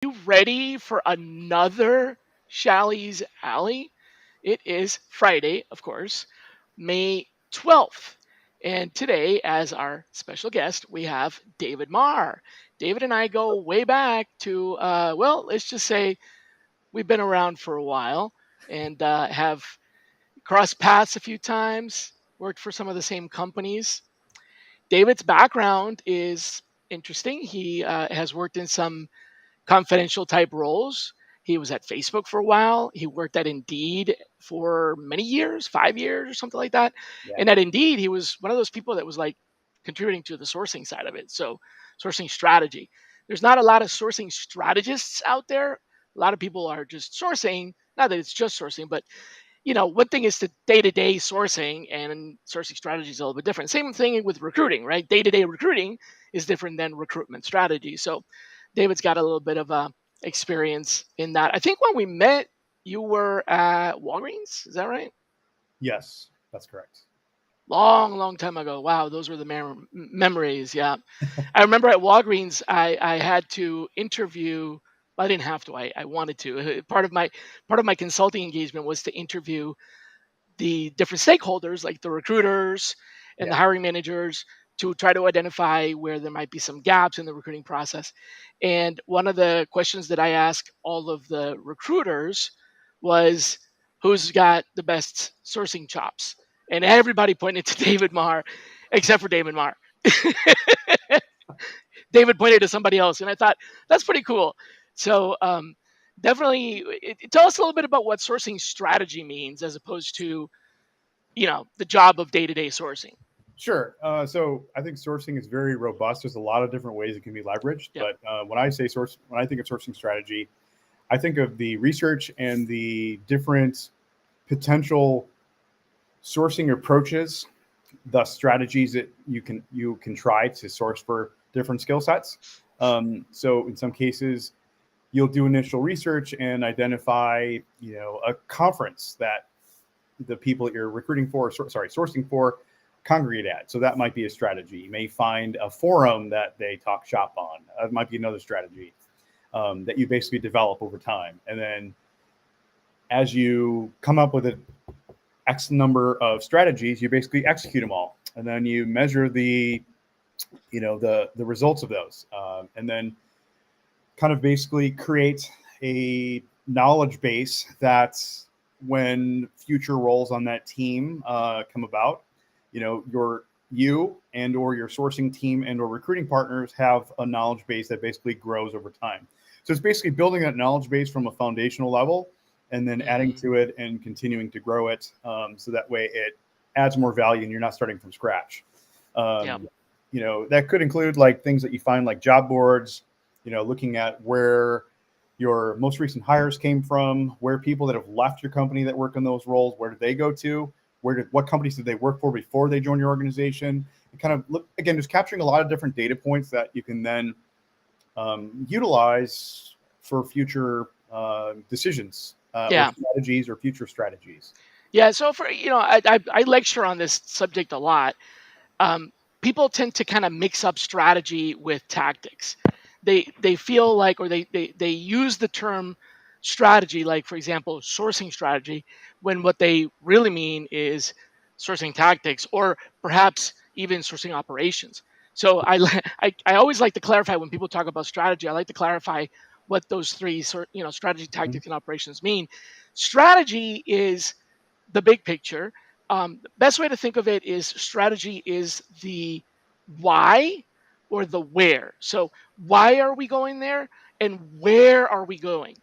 You ready for another Shally's Alley? It is Friday, of course, May 12th. And today, as our special guest, we have David Marr. David and I go way back to, well, let's just say we've been around for a while and have crossed paths a few times, worked for some of the same companies. David's background is interesting. He has worked in some confidential type roles. He was at Facebook for a while. He worked at Indeed for many years, 5 years or something like that. Yeah. And at Indeed, he was one of those people that was like contributing to the sourcing side of it. So, sourcing strategy. There's not a lot of sourcing strategists out there. A lot of people are just sourcing. Not that it's just sourcing, but one thing is the day-to-day sourcing, and sourcing strategy is a little bit different. Same thing with recruiting, right? Day-to-day recruiting is different than recruitment strategy. So David's got a little bit of experience in that. I think when we met, you were at Walgreens. Is that right? Yes, that's correct. Long, long time ago. Wow, those were the memories. Yeah, I remember at Walgreens, I had to interview. Well, I didn't have to. I wanted to. Part of my consulting engagement was to interview the different stakeholders, like the recruiters and Yeah. the hiring managers, to try to identify where there might be some gaps in the recruiting process. And one of the questions that I asked all of the recruiters was, who's got the best sourcing chops? And everybody pointed to David Marr, except for David Marr. David pointed to somebody else, and I thought that's pretty cool. So definitely, tell us a little bit about what sourcing strategy means, as opposed to the job of day-to-day sourcing. Sure. So I think sourcing is very robust. There's a lot of different ways it can be leveraged. Yep. But when I think of sourcing strategy, I think of the research and the different potential sourcing approaches, the strategies that you can try to source for different skill sets. So in some cases, you'll do initial research and identify, a conference that the people that you're recruiting for, sourcing for, congregate at. So that might be a strategy. You may find a forum that they talk shop on. That might be another strategy that you basically develop over time. And then as you come up with an X number of strategies, you basically execute them all. And then you measure the results of those. And then kind of basically create a knowledge base that when future roles on that team come about, you and or your sourcing team and or recruiting partners have a knowledge base that basically grows over time. So it's basically building that knowledge base from a foundational level and then adding Mhm. to it and continuing to grow it, so that way it adds more value and you're not starting from scratch. Yep. Um, that could include like things that you find like job boards, looking at where your most recent hires came from, where people that have left your company that work in those roles, where did they go to? What companies did they work for before they joined your organization? And kind of look again, just capturing a lot of different data points that you can then utilize for future decisions or Yeah. strategies or future strategies. Yeah. So for I lecture on this subject a lot. Um, People tend to kind of mix up strategy with tactics. They feel like, or they use the term strategy, like for example, sourcing strategy, when what they really mean is sourcing tactics, or perhaps even sourcing operations. So I always like to clarify when people talk about strategy. I like to clarify what those three strategy, Mhm. tactics, and operations mean. Strategy is the big picture. The best way to think of it is strategy is the why or the where. So, why are we going there and where are we going?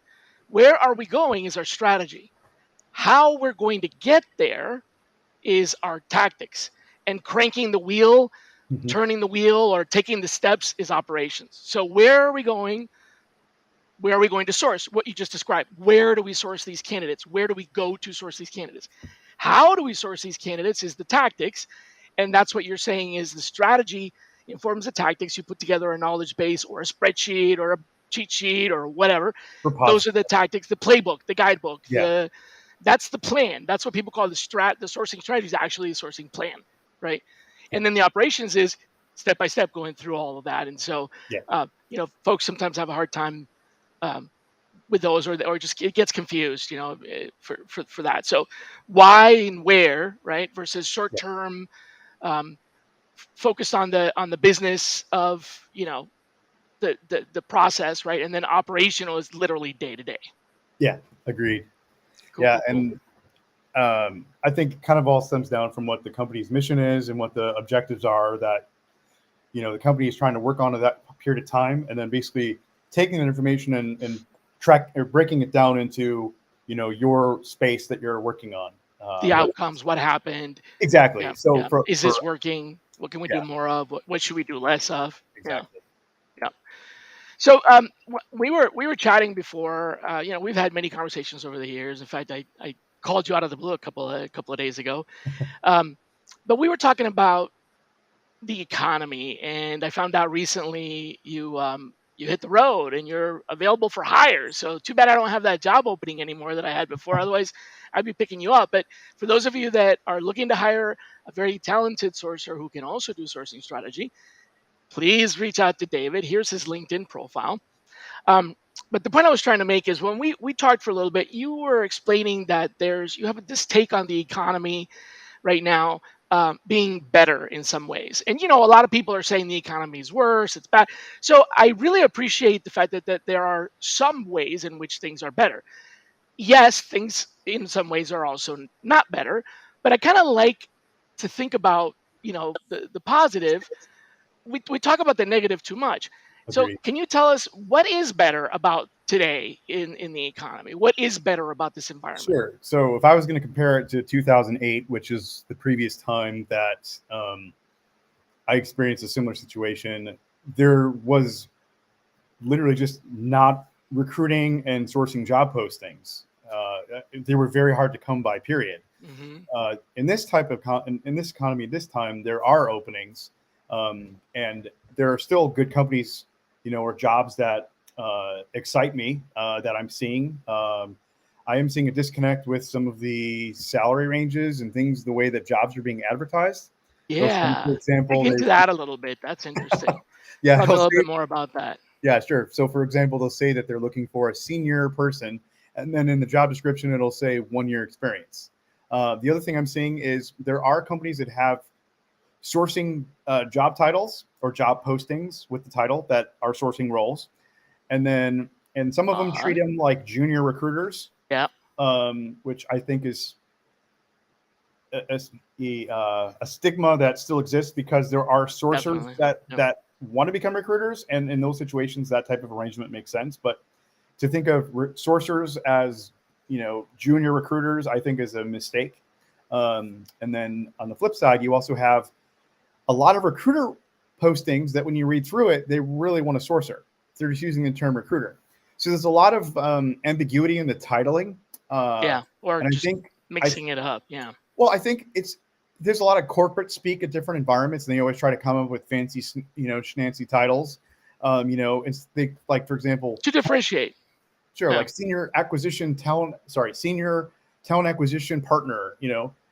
Where are we going is our strategy. How we're going to get there is our tactics. And cranking the wheel, Mhm. turning the wheel, or taking the steps is operations. So, where are we going? Where are we going to source? What you just described. Where do we source these candidates? Where do we go to source these candidates? How do we source these candidates is the tactics. And that's what you're saying is the strategy informs the tactics. You put together a knowledge base or a spreadsheet or a cheat sheet or whatever. Those are Repository. the tactics, the playbook, the guidebook, Yeah. that's the plan. That's what people call the sourcing strategy is actually a sourcing plan, right? And then the operations is step by step going through all of that. And so, Yeah. folks sometimes have a hard time um, with those, or just it gets confused, for that. So why and where, right, versus short Yeah. term, um, focused on the business of, the process, right, and then operational is literally day to day. Yeah. Agreed. Cool, Yeah. cool, cool. And I think it kind of all stems down from what the company's mission is and what the objectives are that the company is trying to work on at that period of time, and then basically taking that information and track or breaking it down into your space that you're working on. The What outcomes, what happened. exactly? Yeah, So yeah. for Is for this working? What can we do yeah, more of? What should we do less of? Yeah, exactly. yeah. So we were chatting before. We've had many conversations over the years. In fact, I called you out of the blue a couple of days ago. Um, but we were talking about the economy, and I found out recently you hit the road and you're available for hire. So too bad I don't have that job opening anymore that I had before. Otherwise, I'd be picking you up. But for those of you that are looking to hire a very talented sourcer who can also do sourcing strategy, please reach out to David. Here's his LinkedIn profile. Um, but the point I was trying to make is when we talked for a little bit, you were explaining that you have this take on the economy right now, being better in some ways. And a lot of people are saying the economy is worse, it's bad. So I really appreciate the fact that there are some ways in which things are better. Yes, things in some ways are also not better, but I kind of like to think about the positive. We talk about the negative too much. So Agreed. can you tell us what is better about today in the economy? What is better about this environment? Sure. So if I was going to compare it to 2008, which is the previous time that I experienced a similar situation, there was literally just not recruiting and sourcing job postings. They were very hard to come by. Period. Hmm. In this type of in this economy, this time there are openings, and there are still good companies, or jobs that excite me that I'm seeing. I am seeing a disconnect with some of the salary ranges and things, the way that jobs are being advertised. They'll say, for Yeah, dig example, into that a little bit. That's interesting. yeah, Tell me they'll a little say bit more about that. yeah, sure. So, for example, they'll say that they're looking for a senior person, and then in the job description, it'll say 1 year experience. The other thing I'm seeing is there are companies that have sourcing job titles or job postings with the title that are sourcing roles, and some of them Uh-huh. treat them like junior recruiters, Yeah, which I think is a, a stigma that still exists because there are sourcers definitely. that Yep. that want to become recruiters, and in those situations, that type of arrangement makes sense. But to think of sourcers as junior recruiters, I think is a mistake. And then on the flip side, you also have a lot of recruiter postings that when you read through it, they really want a sourcer. They're just using the term recruiter. So there's a lot of ambiguity in the titling, Yeah, or and just I mixing it up. Yeah. well, I think there's a lot of corporate speak at different environments, and they always try to come up with fancy, schnancy titles. It's they like, for example, To differentiate. sure, Yeah. like senior talent acquisition partner.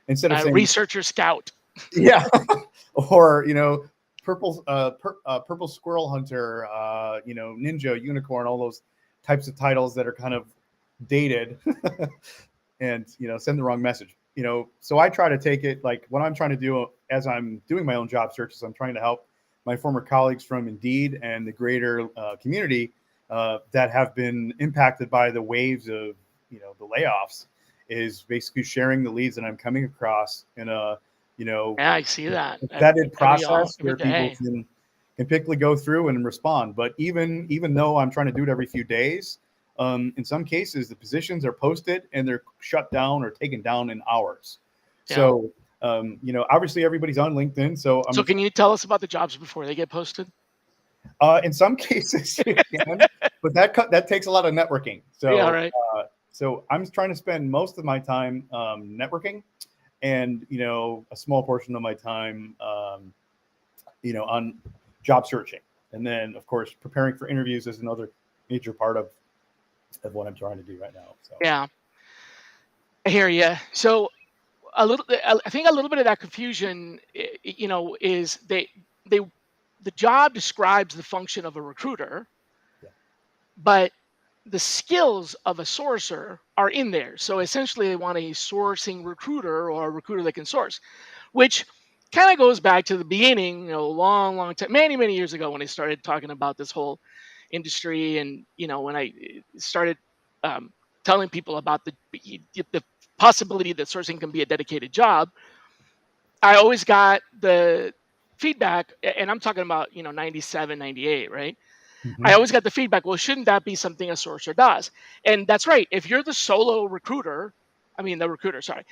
Instead of saying Researcher scout. yeah, or purple squirrel hunter, ninja unicorn, all those types of titles that are kind of dated and send the wrong message. So I try to take it like what I'm trying to do as I'm doing my own job searches. I'm trying to help my former colleagues from Indeed and the greater community that have been impacted by the waves of the layoffs. Is basically sharing the leads that I'm coming across in a Yeah, I see that vetted process every where people day. can quickly go through and respond. But even though I'm trying to do it every few days, in some cases the positions are posted and they're shut down or taken down in hours. Yeah. So obviously everybody's on LinkedIn. So So I'm can you tell us about the jobs before they get posted? in some cases you can, but that takes a lot of networking. Yeah, So right. so I'm trying to spend most of my time networking and a small portion of my time on job searching. And then, of course, preparing for interviews is another major part of what I'm trying to do right now. So, Yeah, I hear you. So I think a little bit of that confusion, is they the job describes the function of a recruiter, yeah, but the skills of a sourcer are in there. So essentially, they want a sourcing recruiter or a recruiter that can source, which kind of goes back to the beginning, long, long time, many, many years ago when I started talking about this whole industry, and when I started um, telling people about the possibility that sourcing can be a dedicated job. I always got the feedback, and I'm talking about 97, 98, right? I Hmm. always got the feedback, well, shouldn't that be something a sourcer does? And that's right. If you're the solo recruiter, I mean, the recruiter, sorry,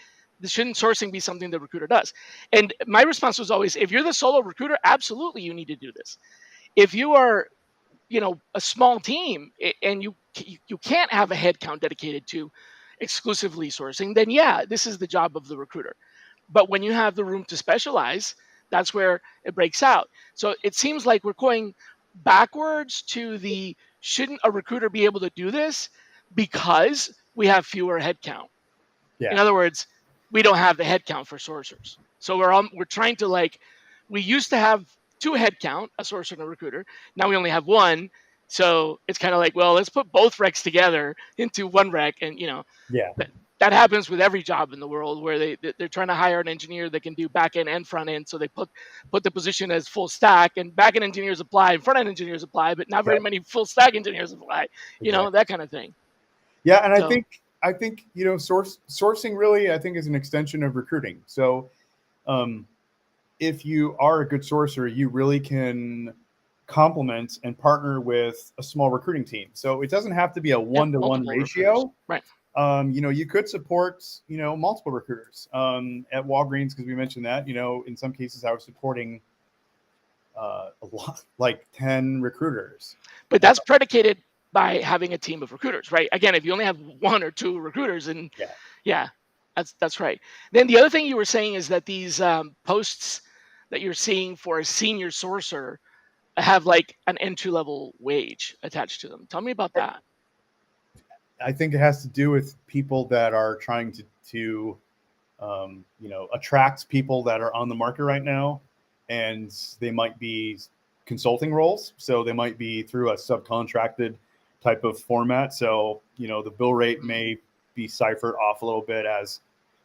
shouldn't sourcing be something the recruiter does? And my response was always, if you're the solo recruiter, absolutely you need to do this. If you are, a small team, and you can't have a headcount dedicated to exclusively sourcing, then yeah, this is the job of the recruiter. But when you have the room to specialize, that's where it breaks out. So it seems like we're going backwards to the shouldn't a recruiter be able to do this because we have fewer headcount. In Yeah. other words, we don't have the headcount for sourcers. So we're trying to, like, we used to have two headcount, a sourcer and a recruiter. Now we only have one. So it's kind of like, well, let's put both recs together into one rec, and Yeah. that that happens with every job in the world where they're trying to hire an engineer that can do back end and front end. So they put the position as full stack, and back end engineers apply and front end engineers apply, but not very Yep. many full stack engineers apply. Exactly. That kind of thing. Yeah, and I So think I think sourcing really I think is an extension of recruiting. So um, if you are a good sourcer, you really can complement and partner with a small recruiting team. So it doesn't have to be a yeah, 1-to-1 multiple recruiters. ratio. Right. You could support, multiple recruiters at Walgreens because we mentioned that. In some cases, I was supporting a lot, like 10 recruiters. But that's predicated by having a team of recruiters, right? Again, if you only have one or two recruiters, and Yeah, yeah, that's right. Then the other thing you were saying is that these posts that you're seeing for a senior sourcer have like an entry level wage attached to them. Tell me about that. I think it has to do with people that are trying to attract people that are on the market right now, and they might be consulting roles. So they might be through a subcontracted type of format. So the bill rate may be ciphered off a little bit as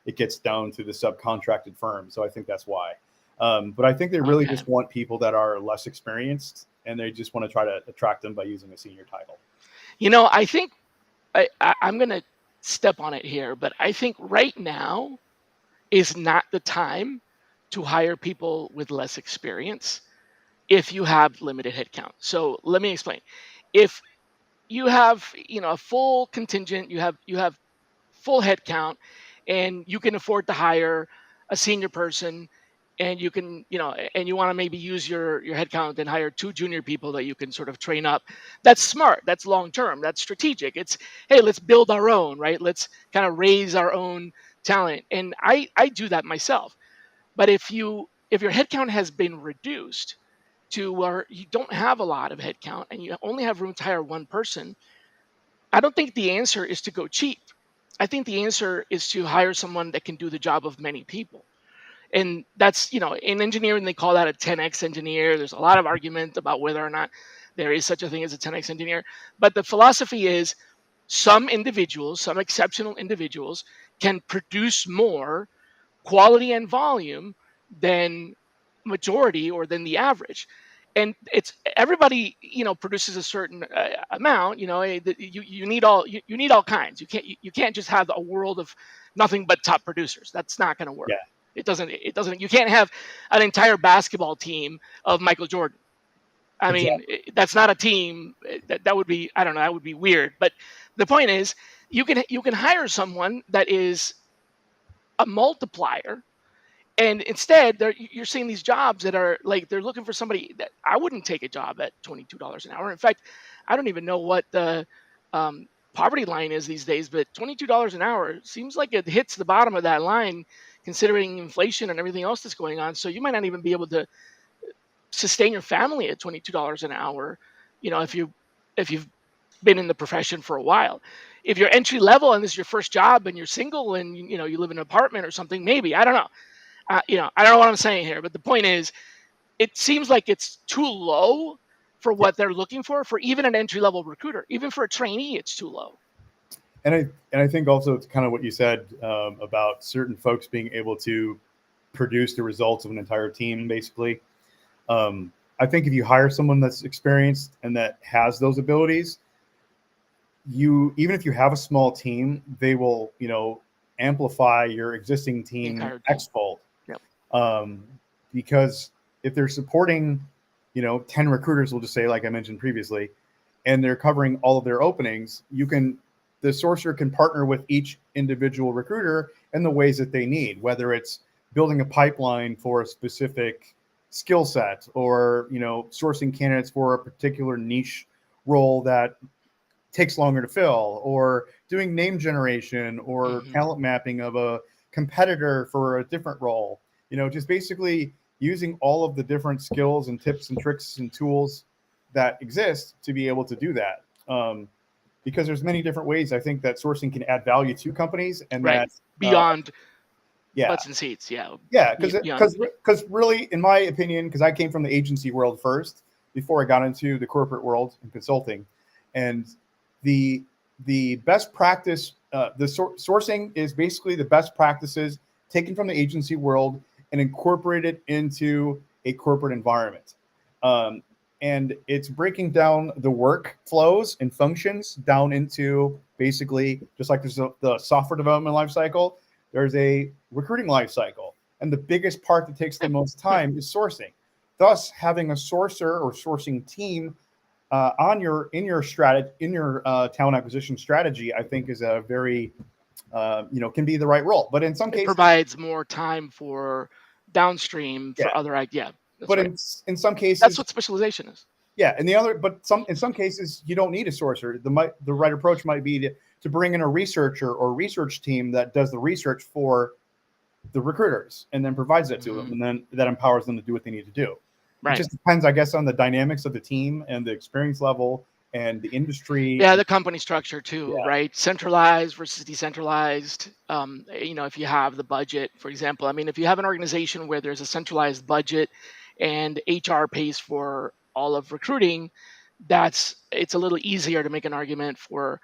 it gets down to the subcontracted firm. So I think that's why. But I think they really Okay. just want people that are less experienced, and they just want to try to attract them by using a senior title. I think I'm going to step on it here, but I think right now is not the time to hire people with less experience if you have limited headcount. So let me explain. If you have, a full contingent, you have full headcount, and you can afford to hire a senior person, and you can, and you want to maybe use your headcount and hire two junior people that you can sort of train up. That's smart. That's long term. That's strategic. It's, hey, let's build our own, right? Let's kind of raise our own talent. And I do that myself. But if your headcount has been reduced to where you don't have a lot of headcount and you only have room to hire one person, I don't think the answer is to go cheap. I think the answer is to hire someone that can do the job of many people. And that's, in engineering, they call that a 10x engineer. There's a lot of argument about whether or not there is such a thing as a 10x engineer. But the philosophy is some individuals, some exceptional individuals, can produce more quality and volume than majority or than the average. And it's everybody, produces a certain amount. You need you need all kinds. You can't just have a world of nothing but top producers. That's not going to work. Yeah, It doesn't. You can't have an entire basketball team of Michael Jordan. I mean, exactly. that's not a team. That would be, I don't know, that would be weird. But the point is, you can hire someone that is a multiplier, and instead you're seeing these jobs that are like, they're looking for somebody that I wouldn't take a job at $22 an hour. In fact, I don't even know what the um, poverty line is these days, but $22 an hour seems like it hits the bottom of that line, considering inflation and everything else that's going on. So you might not even be able to sustain your family at $22 an hour, if you've been in the profession for a while. If you're entry level and this is your first job and you're single and you live in an apartment or something, maybe, I don't know. I don't know what I'm saying here, but the point is, it seems like it's too low for Yeah. what they're looking for even an entry level recruiter. Even for a trainee, it's too low. And I think also it's kind of what you said about certain folks being able to produce the results of an entire team, basically. I think if you hire someone that's experienced and that has those abilities, you even if you have a small team, they will, amplify your existing The team entire team. x-fold. Yep. Um, because if they're supporting, 10 recruiters, we'll just say, like I mentioned previously, and they're covering all of their openings, the sourcer can partner with each individual recruiter in the ways that they need, whether it's building a pipeline for a specific skill set or, sourcing candidates for a particular niche role that takes longer to fill, or doing name generation or Hmm. talent mapping of a competitor for a different role. Just basically using all of the different skills and tips and tricks and tools that exist to be able to do that. Because there's many different ways I think that sourcing can add value to companies, and Right. that, Beyond yeah, butts and seats. Yeah. yeah, because Beyond. because really, in my opinion, because I came from the agency world first before I got into the corporate world and consulting, and the the best practice, sourcing is basically the best practices taken from the agency world and incorporated into a corporate environment. Um, and it's breaking down the workflows and functions down into basically just like there's the software development lifecycle, there's a recruiting life cycle. And the biggest part that takes the most time is sourcing. Thus, having a sourcer or sourcing team on your in your strategy in your talent acquisition strategy, I think is a very can be the right role. But in some It cases, provides more time for downstream yeah. for other yeah, that's But right. in some That's cases, what specialization is. yeah. But in some cases, you don't need a sourcer. The right approach might be to bring in a researcher or research team that does the research for the recruiters and then provides that to them, Hmm. and then that empowers them to do what they need to do. It Right. just depends, I guess, on the dynamics of the team and the experience level and the industry. Yeah, And the company structure too, yeah, right? Centralized versus decentralized. If you have the budget, for example, I mean, if you have an organization where there's a centralized budget and HR pays for all of recruiting, it's a little easier to make an argument for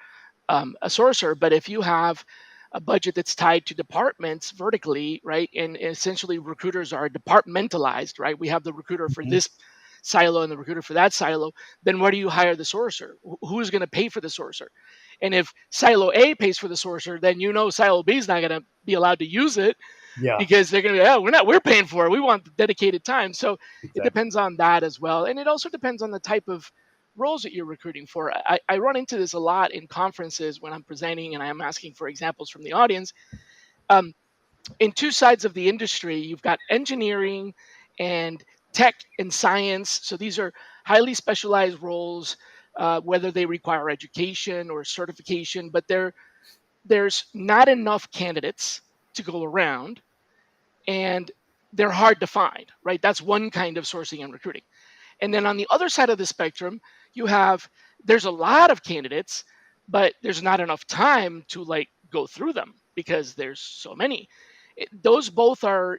a sourcer. But if you have a budget that's tied to departments vertically, right, and essentially recruiters are departmentalized, right? We have the recruiter for mhm, this silo and the recruiter for that silo. Then where do you hire the sourcer? Who's going to pay for the sourcer? And if silo A pays for the sourcer, then silo B is not going to be allowed to use it yeah, because they're going to be, oh, we're paying for it. We want dedicated time. So it exactly. depends on that as well. And it also depends on the type of roles that you're recruiting for. I run into this a lot in conferences when I'm presenting and I'm asking for examples from the audience. Um, in two sides of the industry, you've got engineering and tech and science. So these are highly specialized roles, whether they require education or certification, but there's not enough candidates to go around and they're hard to find, right? That's one kind of sourcing and recruiting. And then on the other side of the spectrum, you have there's a lot of candidates, but there's not enough time to like go through them because there's so many. Those both are,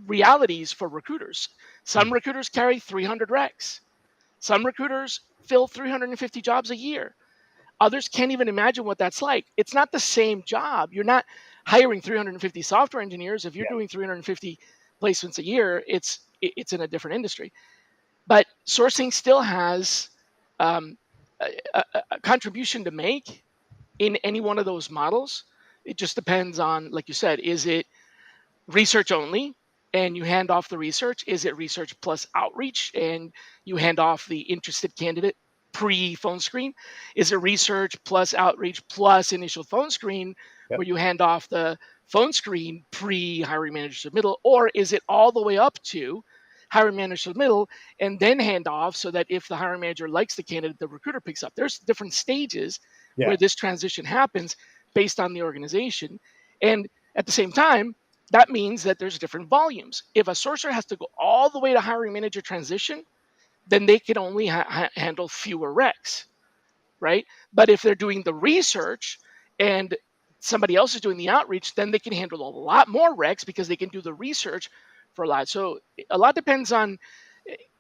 realities for recruiters. Some Mhm. recruiters carry 300 recs. Some recruiters fill 350 jobs a year. Others can't even imagine what that's like. It's not the same job. You're not hiring 350 software engineers. If you're Yeah, doing 350 placements a year, it's in a different industry. But sourcing still has um, a contribution to make in any one of those models. It just depends on, like you said, is it research only and you hand off the research? Is it research plus outreach and you hand off the interested candidate pre phone screen? Is it research plus outreach plus initial phone screen yep, where you hand off the phone screen pre hiring manager submittal? Or is it all the way up to hiring manager submittal and then hand off so that if the hiring manager likes the candidate, the recruiter picks up? There's different stages yeah, where this transition happens based on the organization. And at the same time, that means that there's different volumes. If a sourcer has to go all the way to hiring manager transition, then they can only handle fewer recs, right? But if they're doing the research and somebody else is doing the outreach, then they can handle a lot more recs because they can do the research for a lot. So a lot depends on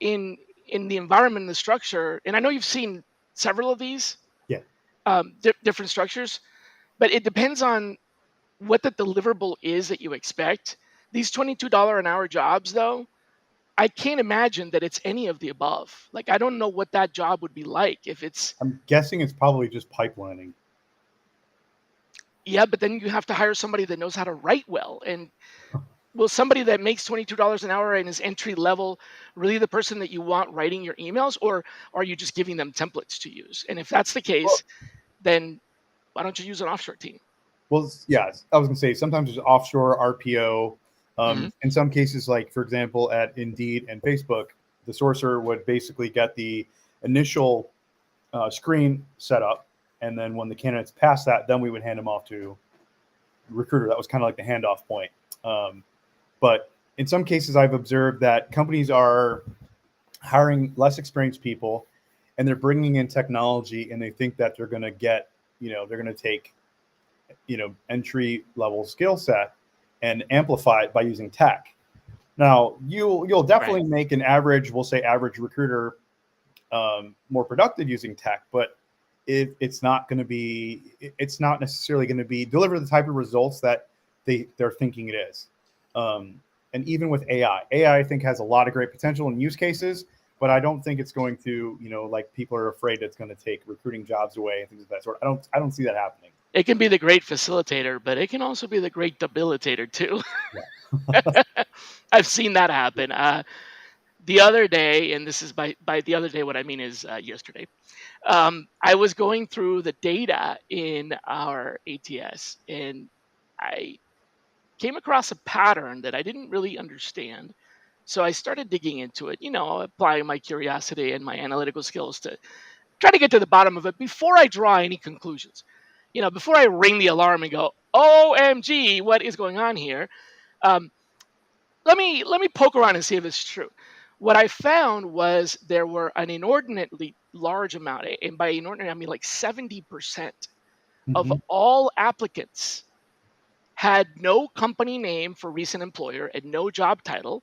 in in the environment and the structure, and I know you've seen several of these Yeah. different structures, but it depends on what the deliverable is that you expect. These $22 an hour jobs, though, I can't imagine that it's any of the above. Like, I don't know what that job would be like if it's, I'm guessing it's probably just pipelining. yeah, but then you have to hire somebody that knows how to write well. And will somebody that makes $22 an hour and is entry level really the person that you want writing your emails, or are you just giving them templates to use? And if that's the Well, case, then why don't you use an offshore team? well, yeah, I was gonna say sometimes there's offshore RPO. Hmm. In some cases, like for example, at Indeed and Facebook, the sourcer would basically get the initial screen set up, and then when the candidates pass that, then we would hand them off to recruiter. That was kind of like the handoff point. Um, but in some cases, I've observed that companies are hiring less experienced people, and they're bringing in technology, and they think that they're going to get, they're going to take, entry level skill set and amplify it by using tech. Now, you'll Right. definitely make an average, we'll say average recruiter, more productive using tech, but it's not going to be, it's not necessarily going to be deliver the type of results that they're thinking it is. Um, and even with AI, I think has a lot of great potential and use cases, but I don't think it's going to, like people are afraid it's going to take recruiting jobs away and things of that sort. I don't see that happening. It can be the great facilitator, but it can also be the great debilitator too. Yeah. I've seen that happen. The other day, and this is by the other day, what I mean is yesterday. I was going through the data in our ATS, and I came across a pattern that I didn't really understand. So I started digging into it, applying my curiosity and my analytical skills to try to get to the bottom of it before I draw any conclusions. Before I ring the alarm and go, "OMG, what is going on here?" Um, let me poke around and see if it's true. What I found was there were an inordinately large amount, and by inordinate I mean like 70% of Mm-hmm. all applicants had no company name for recent employer and no job title.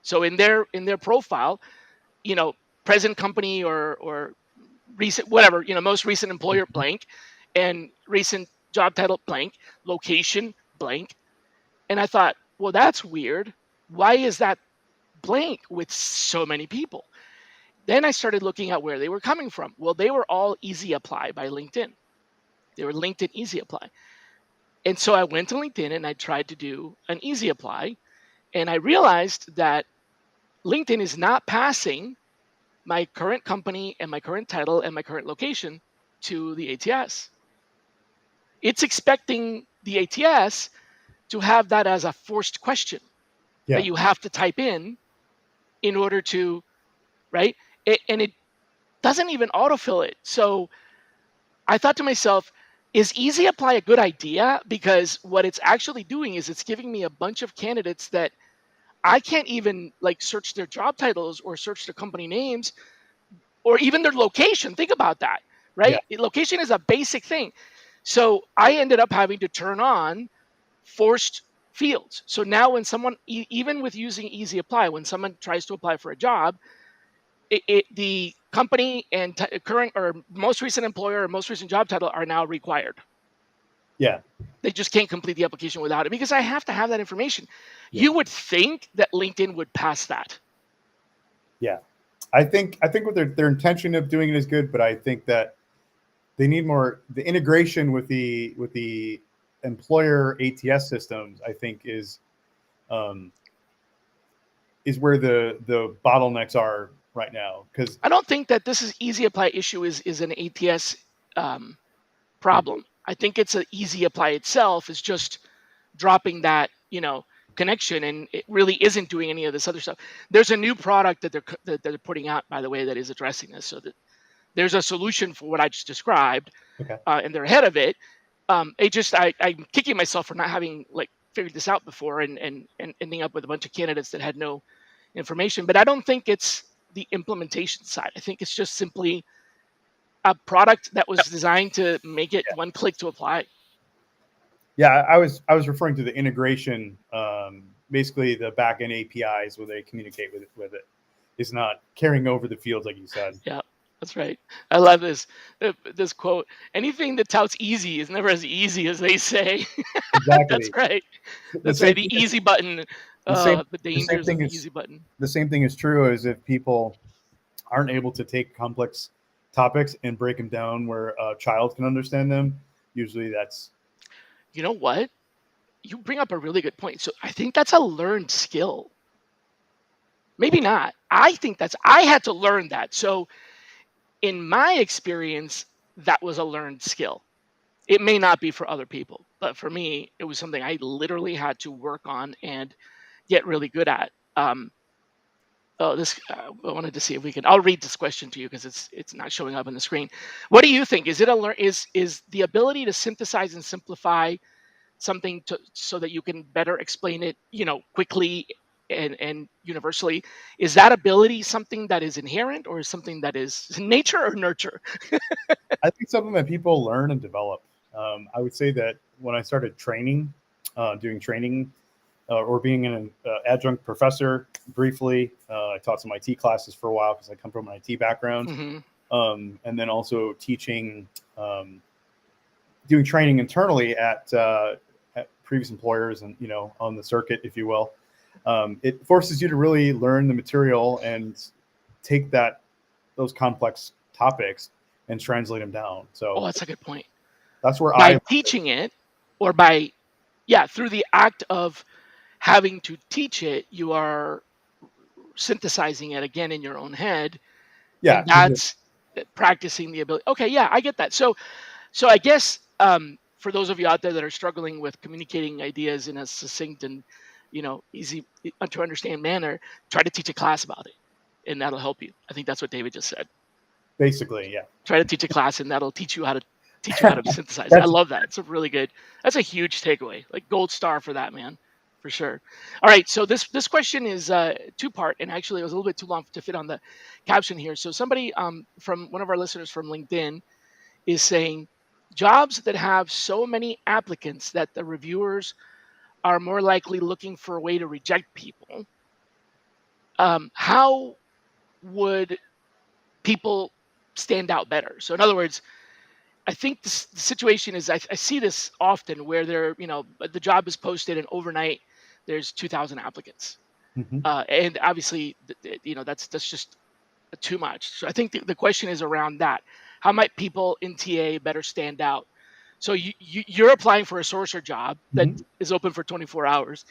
So in their profile, you know, present company or recent whatever, most recent employer blank, and recent job title blank, location blank. And I thought, well, that's weird. Why is that blank with so many people? Then I started looking at where they were coming from. Well, they were all easy apply by LinkedIn. They were LinkedIn easy apply. And so I went to LinkedIn and I tried to do an easy apply. And I realized that LinkedIn is not passing my current company and my current title and my current location to the ATS. It's expecting the ATS to have that as a forced question that Yeah. you have to type in order to, right? And it doesn't even autofill it. So I thought to myself, is easy apply a good idea? Because what it's actually doing is it's giving me a bunch of candidates that I can't even like search their job titles or search their company names or even their location. Think about that, Yeah. right? Location is a basic thing. So I ended up having to turn on forced fields. So now when someone, even with using easy apply, when someone tries to apply for a job, the company and current or most recent employer or most recent job title are now required. Yeah. They just can't complete the application without it because I have to have that information. Yeah. You would think that LinkedIn would pass that. Yeah. I think what their intention of doing it is good, but I think that they need more the integration with the employer ATS systems. I think um, is where the bottlenecks are right now because I don't think that this is easy apply issue is an ATS um, yeah. problem. I think it's an easy apply itself is just dropping that connection, and it really isn't doing any of this other stuff. There's a new product that they're putting out, by the way, that is addressing this. So that there's a solution for what I just described, Okay. and they're ahead of it. I'm kicking myself for not having like figured this out before and ending up with a bunch of candidates that had no information. But I don't think it's the implementation side. I think it's just simply a product that was designed to make it one click to apply. Yeah, I was referring to the integration, basically the backend APIs where they communicate with it. is not carrying over the fields, like you said. Yeah, that's right. I love this quote. Anything that touts easy is never as easy as they say. That's Exactly. right. The That's same right. thing The is easy button. the same The the same dangers of thing the is easy button. the same thing is true as if people aren't able to take complex topics and break them down where a child can understand them. Usually, that's You know what? You bring up a really good point. So I think that's a learned skill. Maybe not. I had to learn that. So in my experience, that was a learned skill. It may not be for other people, but for me, it was something I literally had to work on and get really good at. Oh, this I wanted to see if we can. I'll read this question to you because it's not showing up on the screen. What do you think? Is it a learn? Is the ability to synthesize and simplify something to so that you can better explain it, quickly and universally? Is that ability something that is inherent or is something that is nature or nurture? I think something that people learn and develop. I would say that when I started training, doing training, or being an adjunct professor briefly, I taught some IT classes for a while because I come from an IT background, Hmm. and then also teaching, doing training internally at previous employers and on the circuit, if you will. It forces you to really learn the material and take those complex topics and translate them down. Oh, So that's a good point. that's where By I teaching it, or by yeah, through the act of having to teach it, you are synthesizing it again in your own head, yeah and that's practicing the ability. Okay, yeah, I get that. So I guess for those of you out there that are struggling with communicating ideas in a succinct and easy to understand manner, try to teach a class about it, and that'll help you. I think that's what David just said. basically yeah. Try to teach a class, and that'll teach you how to synthesize. I That's love that. It's a really good. That's a huge takeaway. Like gold star for that, man, for sure. All right, so this question is two part, and actually it was a little bit too long to fit on the caption here. So somebody from one of our listeners from LinkedIn is saying jobs that have so many applicants that the reviewers are more likely looking for a way to reject people. How would people stand out better? So in other words, I think the situation is I see this often where the job is posted and overnight there's 2,000 applicants, mhm. and obviously that's just too much. So I think the question is around that. How might people in TA better stand out? So you're applying for a sorcerer job that Mhm. is open for 24 hours,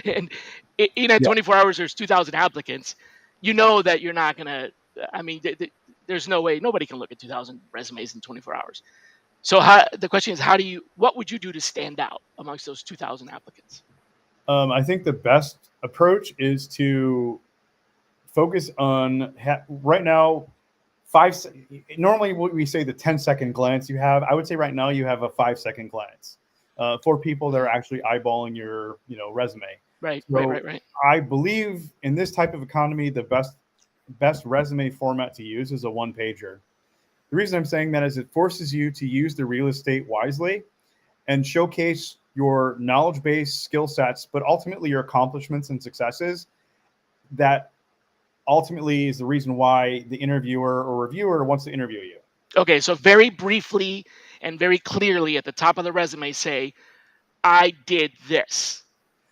and in that Yeah. 24 hours there's 2,000 applicants. You know that you're not gonna. I mean, there's no way nobody can look at 2,000 resumes in 24 hours. So the question is, what would you do to stand out amongst those 2,000 applicants? I think the best approach is to focus on right now. Five. Normally, what we say the 10-second glance you have. I would say right now you have a 5-second glance for people that are actually eyeballing your resume. Right, right, So right, right. I believe in this type of economy, the best resume format to use is a one pager. The reason I'm saying that is it forces you to use the real estate wisely and showcase your knowledge base, skill sets, but ultimately your accomplishments and successes. That ultimately is the reason why the interviewer or reviewer wants to interview you. Okay, so very briefly and very clearly at the top of the resume, say, "I did this,"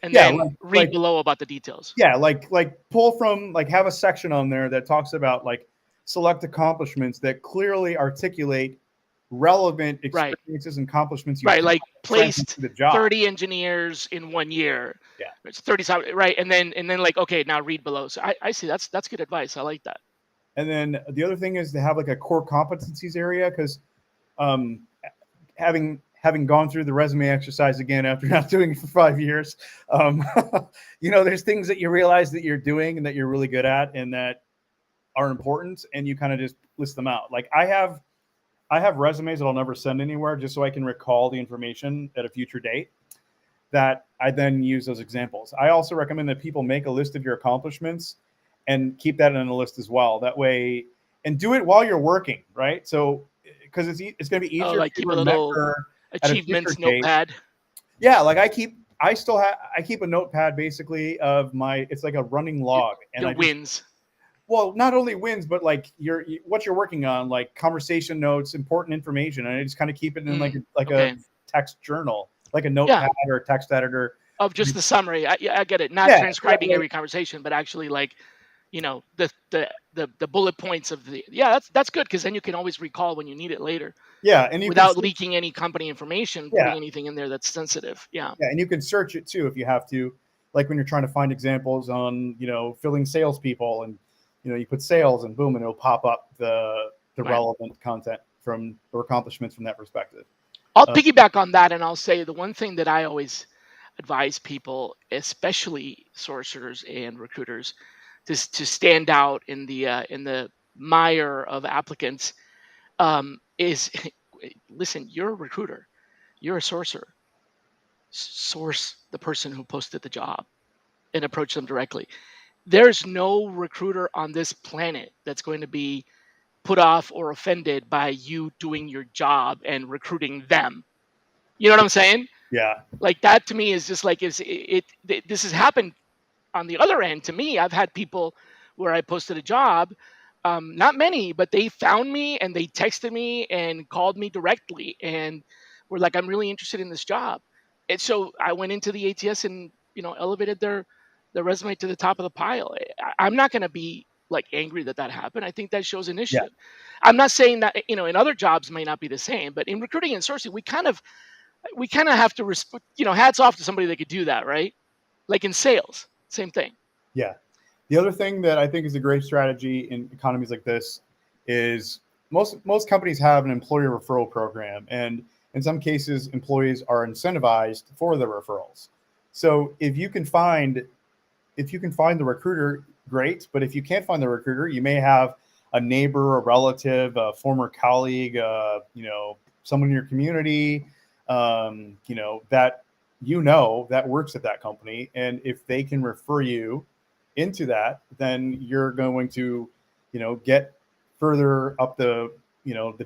and Yeah, then read below about the details. like pull from like have a section on there that talks about like select accomplishments that clearly articulate relevant Right, experiences and accomplishments you've right. had Like that translate placed to the job. 30 engineers in 1 year. Yeah. It's 30, right? And then like, okay, now read below. So I see that's good advice. I like that. And then the other thing is to have like a core competencies area because um, having gone through the resume exercise again after not doing it for 5 years, um, there's things that you realize that you're doing and that you're really good at and that are important, and you kind of just list them out. Like I have resumes that I'll never send anywhere just so I can recall the information at a future date that I then use those examples. I also recommend that people make a list of your accomplishments and keep that in a list as well. That way, and do it while you're working, right? So, because it's going to be Oh, easier for like you to keep a little remember at a future achievements date. notepad. Yeah, like I keep a notepad basically of my. It's like a running Your, log, and your I just wins. well, not only wins, but like what you're working on, like conversation notes, important information, and I just kind of keep it in Mm, like a okay. text journal, like a Yeah, notepad or a text editor. of just the summary. Yeah, I get it. Not Yeah, so that transcribing way, every conversation, but actually like, the bullet points of the. Yeah, that's good because then you can always recall when you need it later yeah, and you can without search, leaking any company information, yeah, putting anything in there that's sensitive. Yeah. yeah, and you can search it too if you have to, like when you're trying to find examples on filling salespeople, and you put sales, and boom, and it'll pop up the Right. relevant content from or accomplishments from that perspective. I'll Uh, piggyback on that and I'll say the one thing that I always advise people, especially sourcers and recruiters, to stand out in the mire of applicants, is listen. You're a recruiter. You're a sourcer. Source the person who posted the job and approach them directly. There's no recruiter on this planet that's going to be put off or offended by you doing your job and recruiting them. You know what I'm saying? yeah, Like that to me is just like this has happened on the other end to me. I've had people where I posted a job, not many, but they found me and they texted me and called me directly and were like, I'm really interested in this job. And so I went into the ATS and, elevated their resume to the top of the pile. I'm not going to be like angry that that happened. I think that shows yeah, initiative. I'm not saying that, in other jobs may not be the same, but in recruiting and sourcing, we kind of have to respect, hats off to somebody that could do that, right? Like in sales, same thing. yeah. The other thing that I think is a great strategy in economies like this is most companies have an employer referral program, and in some cases, employees are incentivized for the referrals. So if you can find the recruiter, great. But if you can't find the recruiter, you may have a neighbor, a relative, a former colleague, someone in your community, that that works at that company, and if they can refer you into that, then you're going to, get further up the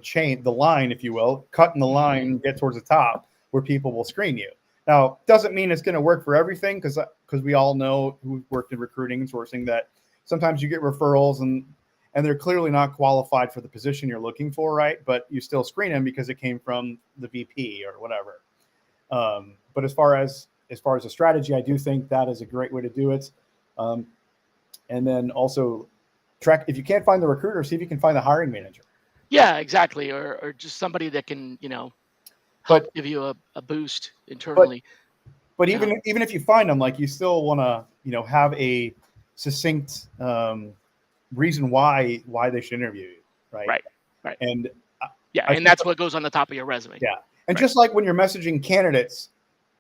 chain, the line, if you will, cut in the Hmm. line, get towards the top where people will screen you. Now, doesn't mean it's going to work for everything, because we all know who worked in recruiting and sourcing that sometimes you get referrals, and they're clearly not qualified for the position you're looking for, right? But you still screen them because it came from the VP or whatever. But as far as a strategy, I do think that is a great way to do it. Um, and then also track, if you can't find the recruiter, see if you can find the hiring manager. Yeah, exactly. Or just somebody that can, help But give you a boost but internally. but Yeah. even if you find them, like, you still want to have a succinct reason why they should interview you, right? Right. Right. And I, Yeah. I And think, that's what goes on the top of your resume. yeah, and Right. just like when you're messaging candidates,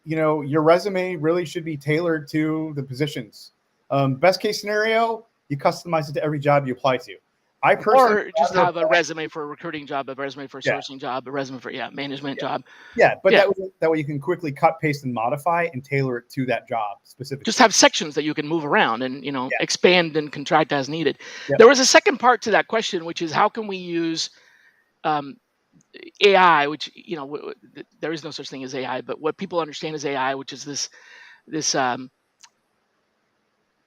your resume really should be tailored to the positions. Best case scenario, you customize it to every job you apply to. I personally Or just rather have a apply, resume for a recruiting job, a resume for a yeah, sourcing job, a resume for, yeah, management yeah, job. yeah, but Yeah. that way you can quickly cut, paste, and modify and tailor it to that job Just specifically. have sections that you can move around and, Yeah, expand and contract as needed. yep, There was a second part to that question, which is how can we use um, AI, which, there is no such thing as AI, but what people understand as AI, which is this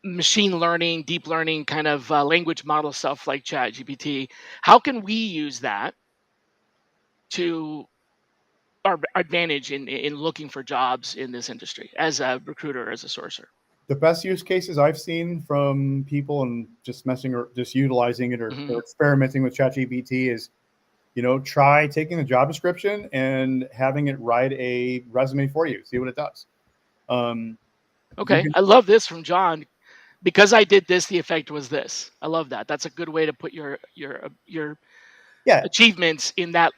machine learning, deep learning kind of language model stuff like Chat GPT. How can we use that to our advantage in looking for jobs in this industry as a recruiter, as a sourcer? the best use cases I've seen from people and just messing or just utilizing it, or Hmm. experimenting with ChatGPT is, try taking the job description and having it write a resume for you. See what it does. Um, you Okay, can, I love this from John. Because I did this, the effect was this. I love that. That's a good way to put your yeah, achievements in that.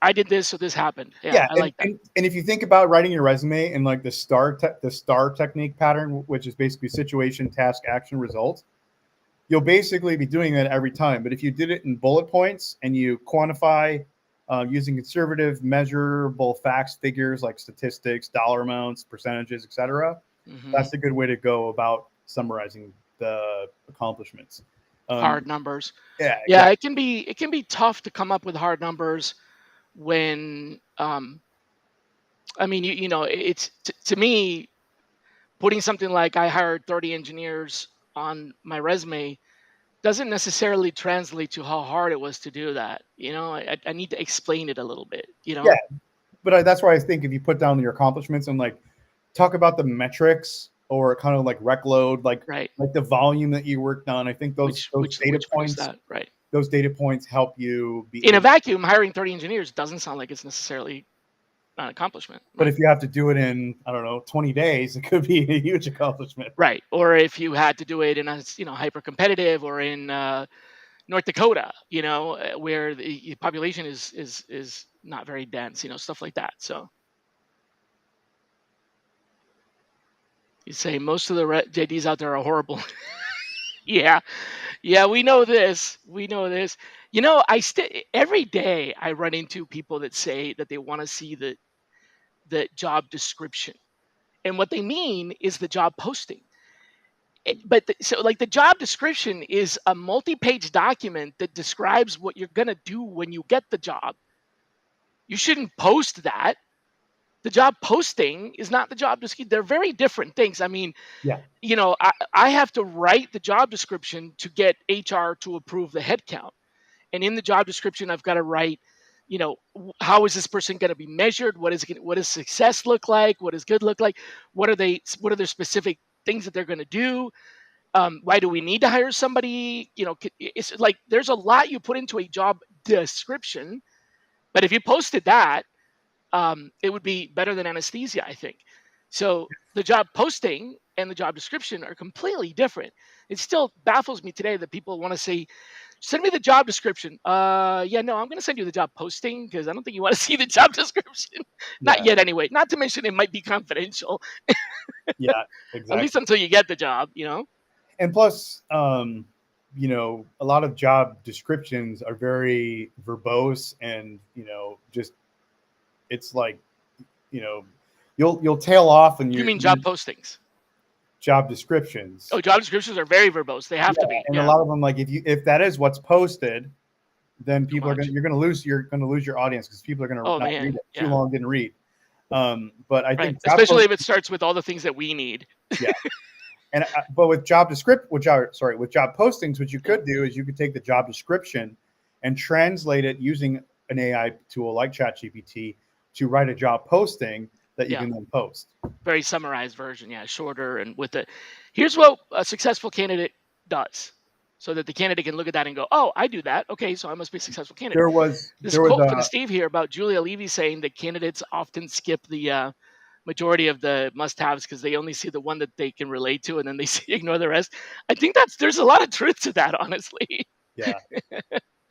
I did this, so this happened. Yeah, yeah, I and, like that. and and if you think about writing your resume in like the star technique pattern, which is basically situation, task, action, result, you'll basically be doing that every time. But if you did it in bullet points and you quantify using conservative, measurable facts, figures like statistics, dollar amounts, percentages, etc., Hmm. that's a good way to go about summarizing the accomplishments. Um, Hard numbers. yeah, Yeah, exactly. it can be tough to come up with hard numbers when I mean it's to me putting something like I hired 30 engineers on my resume doesn't necessarily translate to how hard it was to do that. I need to explain it a little bit. Yeah, but that's why I think if you put down your accomplishments and like talk about the metrics or kind of like rec load, Right. like the volume that you worked on, I think Which those which data which produced points that, right? help you be In a able. vacuum, hiring 30 engineers doesn't sound like it's necessarily an accomplishment, But right? if you have to do it in, I don't know, 20 days, it could be a huge accomplishment. Right. Or if you had to do it in a hyper competitive, or in North Dakota, where the population is not very dense, stuff like that. So you say most of the JDs out there are horrible. Yeah, yeah, we know this. We know this. Every day I run into people that say that they want to see the job description, and what they mean is the job posting. So, like, the job description is a multi-page document that describes what you're gonna do when you get the job. You shouldn't post that. The job posting is not the job description. They're very different things. I mean, Yeah, I have to write the job description to get HR to approve the headcount. And in the job description, I've got to write, how is this person going to be measured? What does success look like? What does good look like? What are their specific things that they're going to do? Why do we need to hire somebody? It's like there's a lot you put into a job description, but if you posted that, it would be better than anesthesia, I think. So the job posting and the job description are completely different. It still baffles me today that people want to say, "Send me the job description." Yeah, no, I'm going to send you the job posting because I don't think you want to see the job description. Not yeah, yet, anyway. Not to mention it might be confidential, yeah, at least exactly. until you get the job. And plus, a lot of job descriptions are very verbose and, just it's like, you know, you'll tail off in You your mean job postings? job descriptions. Oh, job descriptions are very verbose. They have Yeah, to be. and a Yeah. lot of them, like if that is what's posted, then Too people are much. you're gonna lose your audience because people are gonna Oh not read man. it. Too Yeah. long didn't read. But I Right. think job Especially post, if it starts with all the things that we need. yeah. And but with with job postings, what you Yeah. could do is you could take the job description and translate it using an AI tool like ChatGPT to write a job posting that you Yeah. can then post. Very summarized version. Yeah. Shorter and with the. Here's what a successful candidate does, so that the candidate can look at that and go, "Oh, I do that. Okay, so I must be a successful candidate." This There was quote from Steve here about Julia Levy saying that candidates often skip the majority of the must-haves because they only see the one that they can relate to, and then they ignore the rest. I think there's a lot of truth to that, honestly. yeah.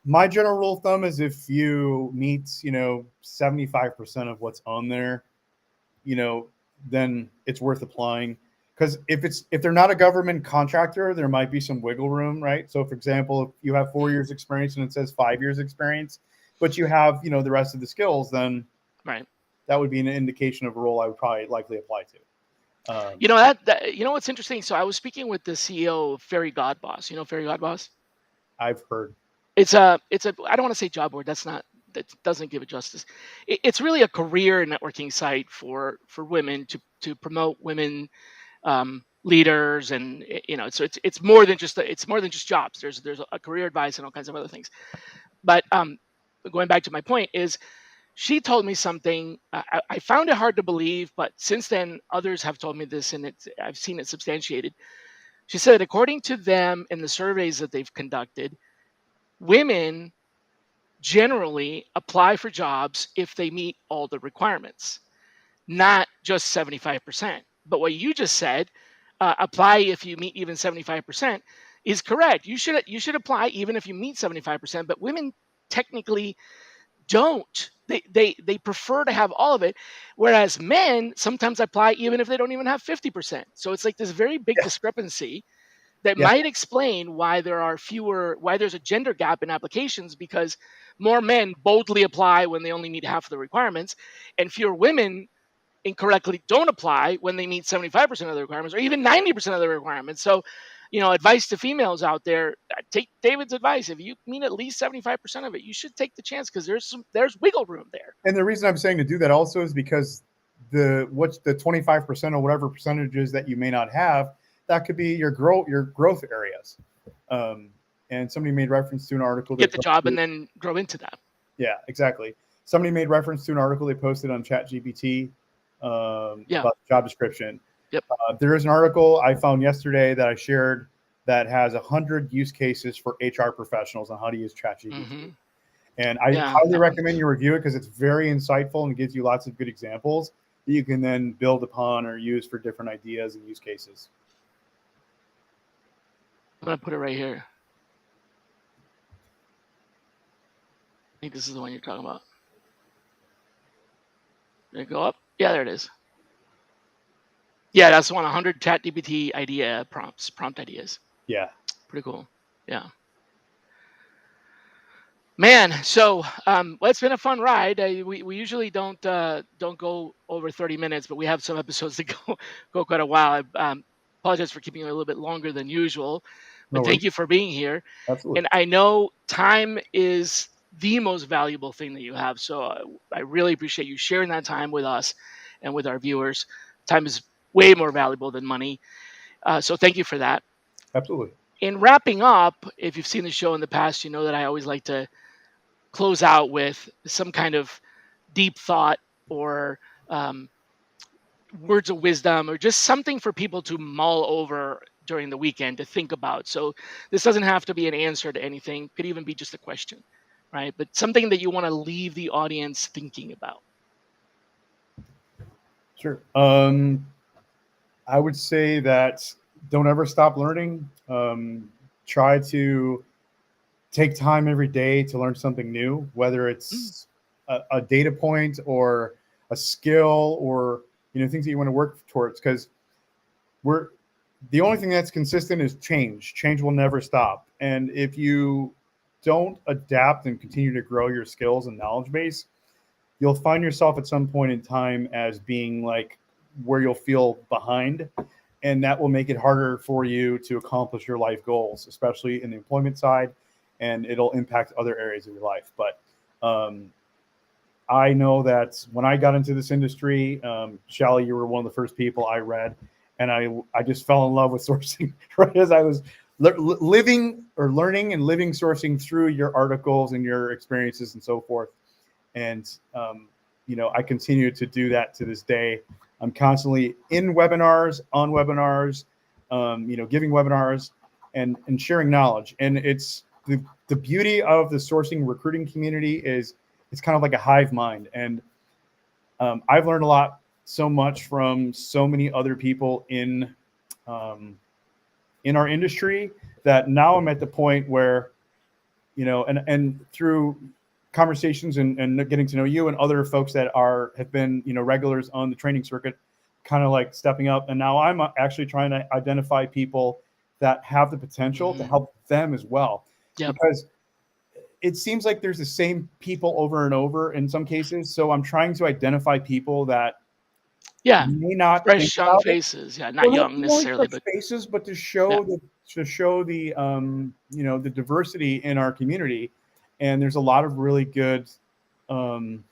My general rule of thumb is if you meet 75% of what's on there, you know, then it's worth applying. Because if they're not a government contractor, there might be some wiggle room, right? So, for example, if you have 4 years experience and it says 5 years experience, but you have the rest of the skills, then Right. that would be an indication of a role I would probably likely apply to. What's interesting. So I was speaking with the CEO of Fairy God Boss. You know Fairy God Boss? I've heard, It's a I don't want to say job board. That doesn't give it justice. It's really a career networking site for women to promote women leaders, and so it's more than just jobs. There's a career advice and all kinds of other things. But going back to my point is, she told me something. I found it hard to believe, but since then others have told me this, and I've seen it substantiated. She said, according to them in the surveys that they've conducted, women generally apply for jobs if they meet all the requirements, not just 75%. But what you just said, apply if you meet even 75%, is correct. You should apply even if you meet 75%. But women technically don't. They prefer to have all of it, whereas men sometimes apply even if they don't even have 50%. So it's like this very big yeah, discrepancy that yeah, might explain why there's a gender gap in applications, because more men boldly apply when they only meet half of the requirements, and fewer women incorrectly don't apply when they meet 75% of the requirements or even 90% of the requirements. So, advice to females out there, take David's advice. If you meet at least 75% of it, you should take the chance, because there's wiggle room there. and the reason I'm saying to do that also is because what's the 25% or whatever percentages that you may not have, that could be your growth areas. Um, and somebody made reference to an article they Get the job posted. and then grow into that. Yeah, exactly. Somebody made reference to an article they posted on ChatGPT Yeah. about the job description. Yep. There is an article I found yesterday that I shared that has 100 use cases for HR professionals on how to use ChatGPT. Hmm. And I Yeah. highly recommend you review it because it's very insightful and gives you lots of good examples that you can then build upon or use for different ideas and use cases. I'm gonna put it right here. I think this is the one you're talking about. Did it go up? Yeah, there it is. Yeah, that's the one. 100 ChatGPT idea prompts, prompt ideas. Yeah. Pretty cool. Yeah. Man, so well, it's been a fun ride. We usually don't go over 30 minutes, but we have some episodes that go quite a while. I apologize for keeping you a little bit longer than usual, No but worries. thank you for being here. Absolutely. And I know time is the most valuable thing that you have, so I really appreciate you sharing that time with us and with our viewers. Time is way more valuable than money, so thank you for that. Absolutely. In wrapping up, if you've seen the show in the past, you know that I always like to close out with some kind of deep thought or um, words of wisdom or just something for people to mull over during the weekend to think about. So this doesn't have to be an answer to anything, could even be just a question, right? But something that you want to leave the audience thinking about. Sure. I would say that don't ever stop learning. Try to take time every day to learn something new, whether Mm, it's a data point or a skill or things that you want to work towards. Because we're the only thing that's consistent is change. Change will never stop, and if you don't adapt and continue to grow your skills and knowledge base, you'll find yourself at some point in time as being like where you'll feel behind, and that will make it harder for you to accomplish your life goals, especially in the employment side, and it'll impact other areas of your life. But I know that when I got into this industry, Shally, you were one of the first people I read, and I just fell in love with sourcing right as I was living or learning and living sourcing through your articles and your experiences and so forth. And I continue to do that to this day. I'm constantly in webinars, on webinars, giving webinars and sharing knowledge. And it's the beauty of the sourcing recruiting community is it's kind of like a hive mind. And I've learned a lot, so much from so many other people um, in our industry that now I'm at the point where and through conversations and getting to know you and other folks that have been regulars on the training circuit, kind of like stepping up, and now I'm actually trying to identify people that have the potential to mhm. help them as well, Yep. because it seems like there's the same people over and over in some cases. So I'm trying to identify people that Yeah. may not think Fresh, young about it, faces. Yeah. Not or not young only necessarily, fresh but faces, but to yeah. show the the diversity in our community. And there's a lot of really good, um,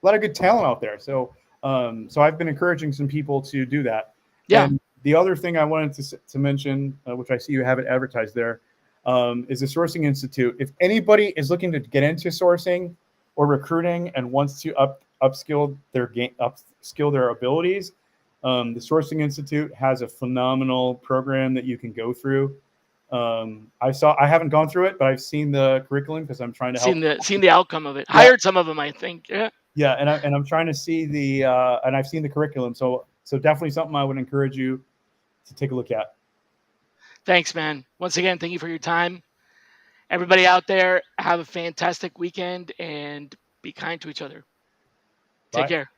a lot of good talent out there. So I've been encouraging some people to do that. Yeah. And the other thing I wanted to mention, which I see you have it advertised there, is the Sourcing Institute. If anybody is looking to get into sourcing or recruiting and wants to upskill their abilities, the Sourcing Institute has a phenomenal program that you can go through. I haven't gone through it, but I've seen the curriculum because I'm trying to help. Seen the outcome of it. Yeah, Hired some of them, I think. Yeah. yeah, and I'm trying to see and I've seen the curriculum, so definitely something I would encourage you to take a look at. Thanks, man. Once again, thank you for your time. Everybody out there, have a fantastic weekend and be kind to each other. Take Bye. care.